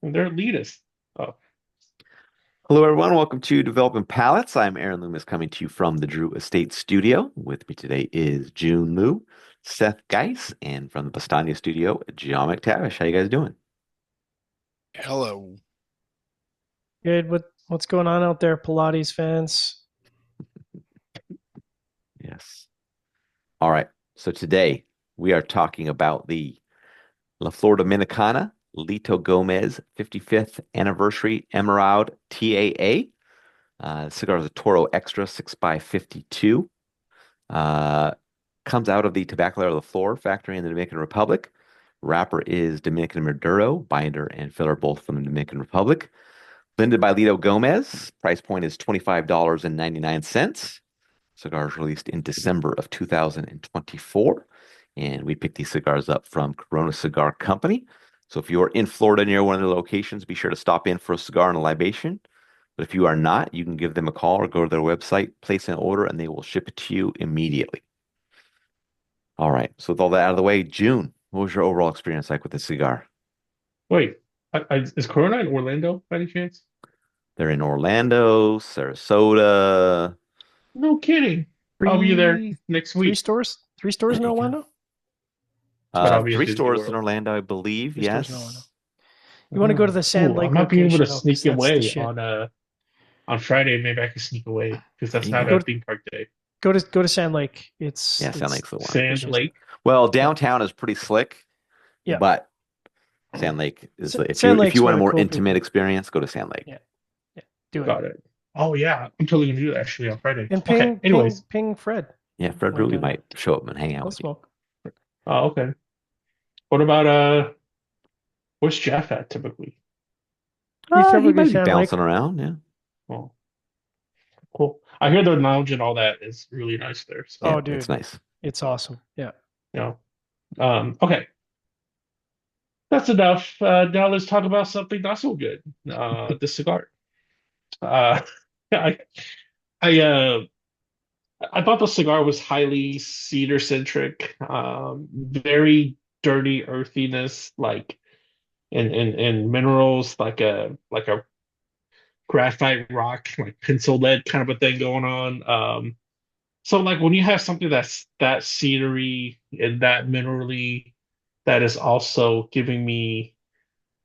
They're elitist. Oh, Hello, everyone. Welcome to Developing Palettes. I'm Aaron Loomis coming to you from the Drew Estate Studio. With me today is Jiunn Liu, Seth Geis, and from the Bastania Studio, Jiunn McTavish. How you guys doing? Hello. Good. What's going on out there, Pilates fans? Yes. All right. So today we are talking about the La Flor Dominicana Litto Gomez 55th Anniversary Emeraude TAA. The cigar is a Toro Extra 6x52. Uh, Comes out of the Tobacco of the Flor factory in the Dominican Republic. Wrapper is Dominican Maduro, binder and filler both from the Dominican Republic. Blended by Lito Gomez. Price point is $25.99. Cigar is released in December of 2024. And we picked these cigars up from Corona Cigar Company. So if you're in Florida near one of their locations, be sure to stop in for a cigar and a libation. But if you are not, you can give them a call or go to their website, place an order, and they will ship it to you immediately. All right. So with all that out of the way, June, what was your overall experience like with this cigar? wait. Is Corona in Orlando by any chance? They're in Orlando, Sarasota, No kidding. I'll be there Three, next three week, stores, three stores in Orlando. but I'll be at three Disney stores in World. Orlando, I believe. Three stores in Orlando. Yes. You want to go to Oh, the Sand cool. I Lake might be able to location though, because sneak that's the away shit. on Friday. Maybe I can sneak away because There that's you not go. Go a to theme park day. go to Sand Lake. It's Yeah, Sand it's Lake's the one. Sand appreciate it. Lake. Well, Yeah, downtown is pretty slick, yeah. but Sand Lake is Sand if you Lake's want where a the more cool intimate people. experience, go to Sand Lake. Yeah, yeah. Do it. Got it. Oh yeah, I'm totally gonna do that actually on Friday. And Okay. ping, ping, Anyways, ping, Fred. Yeah, Fred Might Rulli might show up and hang out he'll with you. smoke. okay. What about where's Jeff at typically? He's He typically might be Sand Lake. bouncing around. Yeah. Oh, cool. I hear the lounge and all that is really nice there. Yeah, Oh, So, it's dude, nice. it's awesome. Yeah. you know. Okay. That's enough. Now let's talk about something not so good. The cigar. Uh, I I I thought the cigar was highly cedar centric. Very dirty earthiness, like and minerals, like a graphite rock, like pencil lead kind of a thing going on. So like when you have something that's that cedary and that minerally, that is also giving me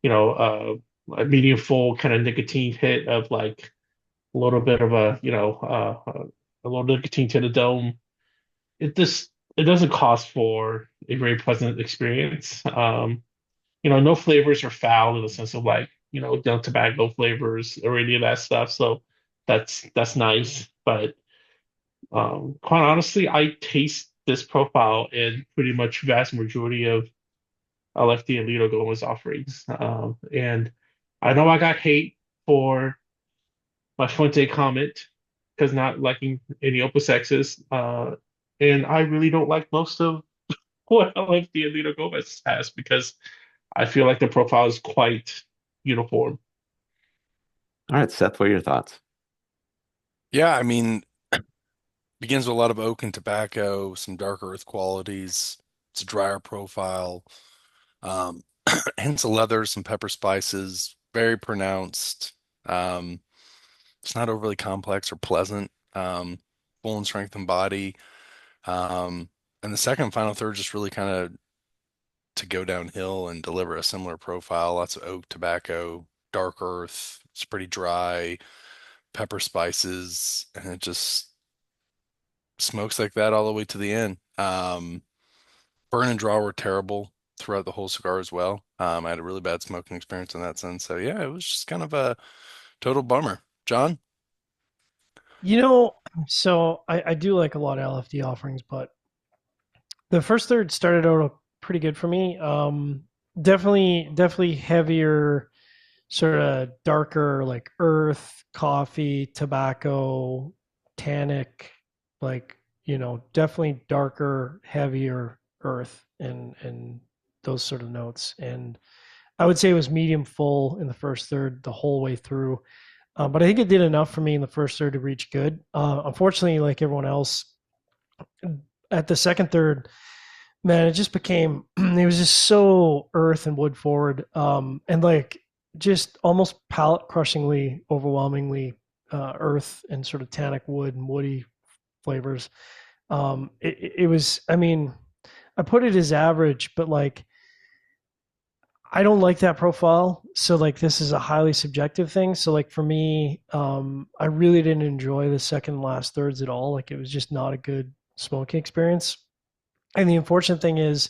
a medium full kind of nicotine hit of like a little bit of a little nicotine to the dome. It doesn't cost for a very pleasant experience. No flavors are foul in the sense of like, no tobacco flavors or any of that stuff. So that's nice. But quite honestly, I taste this profile in pretty much vast majority of LFD and Lido Gomez offerings. And I know I got hate for my Fuente comment because not liking any Opus X's. And I really don't like most of what LFD and Lido Gomez has because I feel like the profile is quite uniform. All right, Seth, what are your thoughts? Yeah, I mean, begins with a lot of oak and tobacco, some dark earth qualities. It's a drier profile. Um, hints of leather, some pepper spices, very pronounced. Um, it's not overly complex or pleasant. Full and strength and body. Um, and the second and final third just really kind of to go downhill and deliver a similar profile. Lots of oak, tobacco, dark earth. It's pretty dry, pepper spices, and it just smokes like that all the way to the end. Burn and draw were terrible throughout the whole cigar as well. I had a really bad smoking experience in that sense. So yeah, it was just kind of a total bummer. John? You know, so I do like a lot of LFD offerings, but the first third started out pretty good for me. Definitely heavier, sort of darker, like earth, coffee, tobacco, tannic, like definitely darker, heavier earth and those sort of notes. And I would say it was medium full in the first third the whole way through. But I think it did enough for me in the first third to reach good. Unfortunately, like everyone else, at the second third, man, it just became it was just so earth and wood forward. And like just almost palate crushingly, overwhelmingly earth and sort of tannic wood and woody flavors. It was, I mean, I put it as average, but like I don't like that profile. So like this is a highly subjective thing. So like for me, I really didn't enjoy the second and last thirds at all. Like it was just not a good smoking experience. And the unfortunate thing is,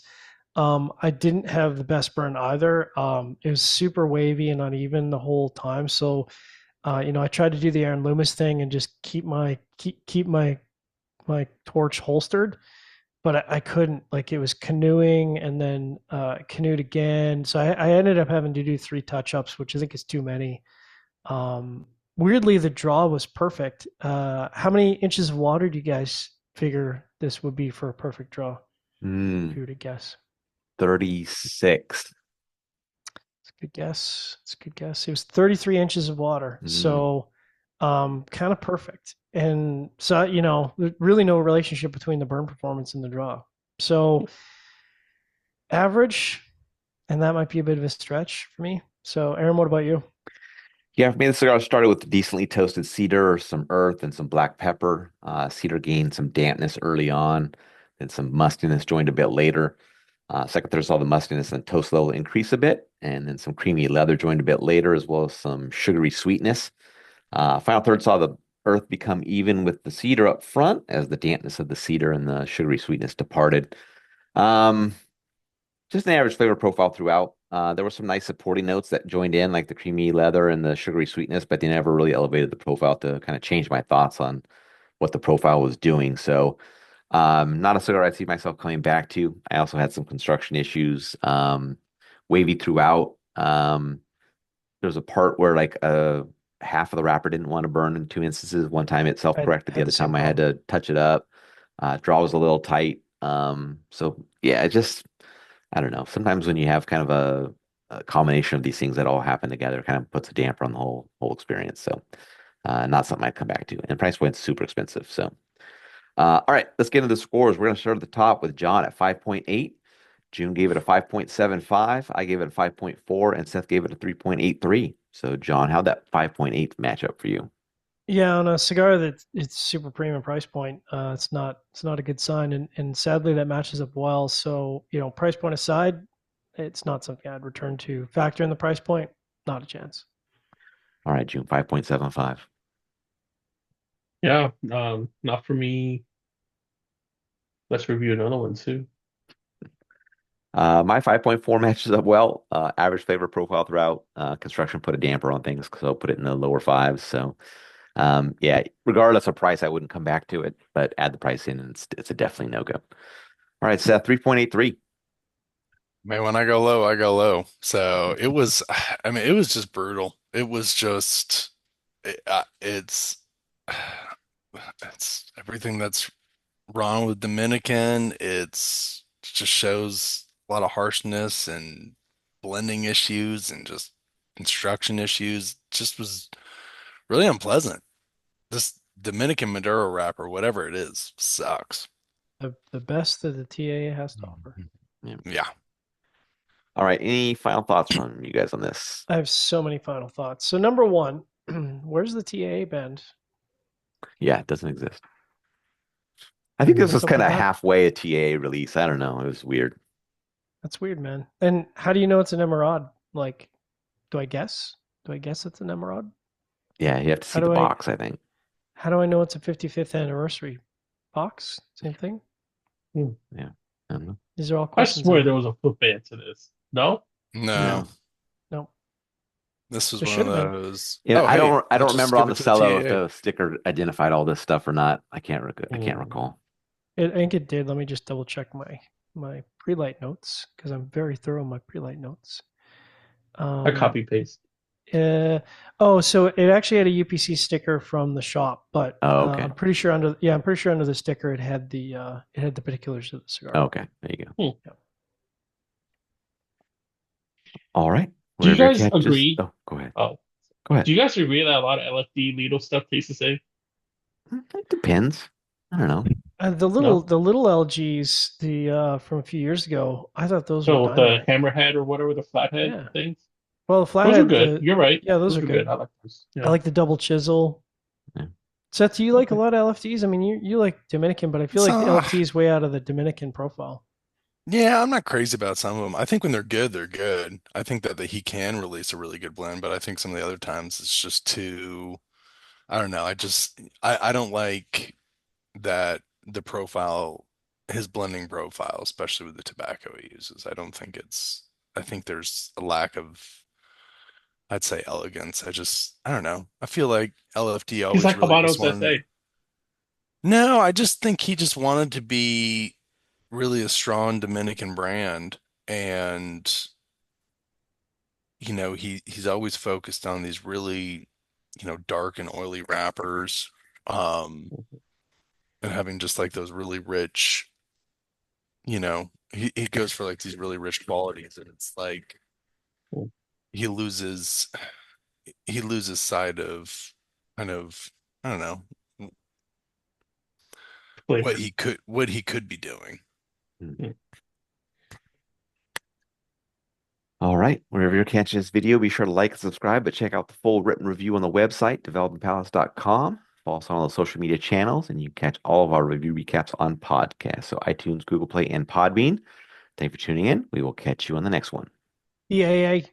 I didn't have the best burn either. It was super wavy and uneven the whole time. So, I tried to do the Aaron Loomis thing and just keep my torch holstered, but I couldn't. Like it was canoeing and then canoed again. So I ended up having to do 3 touch-ups, which I think is too many. Weirdly, the draw was perfect. How many inches of water do you guys figure this would be for a perfect draw? If you were to guess. 36. It's a good guess. It's a good guess. It was 33 inches of water. So kind of perfect. And so, there's really no relationship between the burn performance and the draw. So average, and that might be a bit of a stretch for me. So Aaron, what about you? Yeah, for me, the cigar started with decently toasted cedar, some earth, and some black pepper. Cedar gained some dampness early on, and some mustiness joined a bit later. Second, third saw the mustiness and toast level increase a bit, and then some creamy leather joined a bit later, as well as some sugary sweetness. Final third saw the earth become even with the cedar up front as the dampness of the cedar and the sugary sweetness departed. Um, just an average flavor profile throughout. There were some nice supporting notes that joined in, like the creamy leather and the sugary sweetness, but they never really elevated the profile to kind of change my thoughts on what the profile was doing. So, not a cigar I see myself coming back to. I also had some construction issues, wavy throughout. There's a part where like half of the wrapper didn't want to burn in 2 instances. One time it I self-corrected, the had other the same time I had problem. to touch it up. Draw was a little tight. So yeah, it just I don't know. Sometimes when you have kind of a combination of these things that all happen together, it kind of puts a damper on the whole experience. So not something I'd come back to. And price point's super expensive. So all right, let's get into the scores. We're gonna start at the top with John at 5.8. Jiunn gave it a 5.75. I gave it a 5.4, and Seth gave it a 3.83. So, John, how'd that 5.8 match up for you? Yeah, on a cigar that it's super premium price point, it's not a good sign, and sadly that matches up well. So price point aside, it's not something I'd return to. Factor in the price point, not a chance. All right, Jiunn, 5.75. Yeah, not for me. Let's review another one too. My 5.4 matches up well. Average flavor profile throughout. Construction put a damper on things, so put it in the lower fives. So, yeah, regardless of price, I wouldn't come back to it, but add the price in, and it's a definitely no go. All right, Seth, 3.83. Man, when I go low, I go low. So it was, I mean, it was just brutal. It was just, it's, it's everything that's wrong with Dominican. It just shows a lot of harshness and blending issues and just construction issues. Just was really unpleasant. This Dominican Maduro wrapper, whatever it is, sucks. The best that the TAA has to offer. Yeah. Yeah. All right, any final thoughts from you guys on this? I have so many final thoughts. So number one, where's the TAA band? Yeah, it doesn't exist. I think this What's was up kind with of that? halfway a TA release. I don't know. It was weird. That's weird, man. And how do you know it's an Emeraude? Like, do I guess? Do I guess it's an Emeraude? Yeah, you have to How see the do I box, I think. how do I know it's a 55th anniversary box? Same thing. Hmm. Yeah. I don't know. These are all I questions I swear have. there was a flip band to this. No? No, No. No, this was there one should of have been. those. Yeah, Oh, I hey, don't I don't let's just remember give on it the to the cello if TAA. the sticker identified all this stuff or not. I can't Hmm. recall. I think it did. Let me just double check my pre-light notes because I'm very thorough in my pre-light notes. I Um, copy paste. uh, oh, so it actually had a UPC sticker from the shop, but Oh, okay. I'm pretty sure under the sticker it had the particulars of the cigar. Okay. There you go. Hmm. Yeah. All right. Do you Whatever your guys cat just agree? oh, go ahead. Oh, Go ahead. do you guys agree that a lot of LFD Lido stuff tastes the same? It depends. I don't know. No? The little LGs from a few years ago, I thought those were So the dynamite. hammerhead or whatever, the flathead Yeah, things? Well, the Those are flathead, good. You're right. yeah, those Those are are good. good. I like those. I Yeah. like the double chisel. Yeah. Seth, do you like a Okay. lot of LFTs? I mean, you like Dominican, but I feel like the So, LFT is way out of the Dominican profile. yeah, I'm not crazy about some of them. I think when they're good, they're good. I think that he can release a really good blend, but I think some of the other times it's just too, I don't know. I don't like that the profile, his blending profile, especially with the tobacco he uses. I think there's a lack of, I'd say, elegance. I don't know. I feel like LFD He's always like really just Habanos wanted, SA. no, I just think he just wanted to be really a strong Dominican brand. And, he's always focused on these really, dark and oily wrappers, um, and having just like those really rich, he goes for like these really rich qualities, and it's like he loses he loses sight of kind of, I don't know, Flavor. what he could be doing. Mm. Hmm. All right. Wherever you're catching this video, be sure to like and subscribe, but check out the full written review on the website, developingpalace.com. Follow us on all the social media channels, and you can catch all of our review recaps on podcasts. So iTunes, Google Play, and Podbean. Thank you for tuning in. We will catch you on the next one. The AA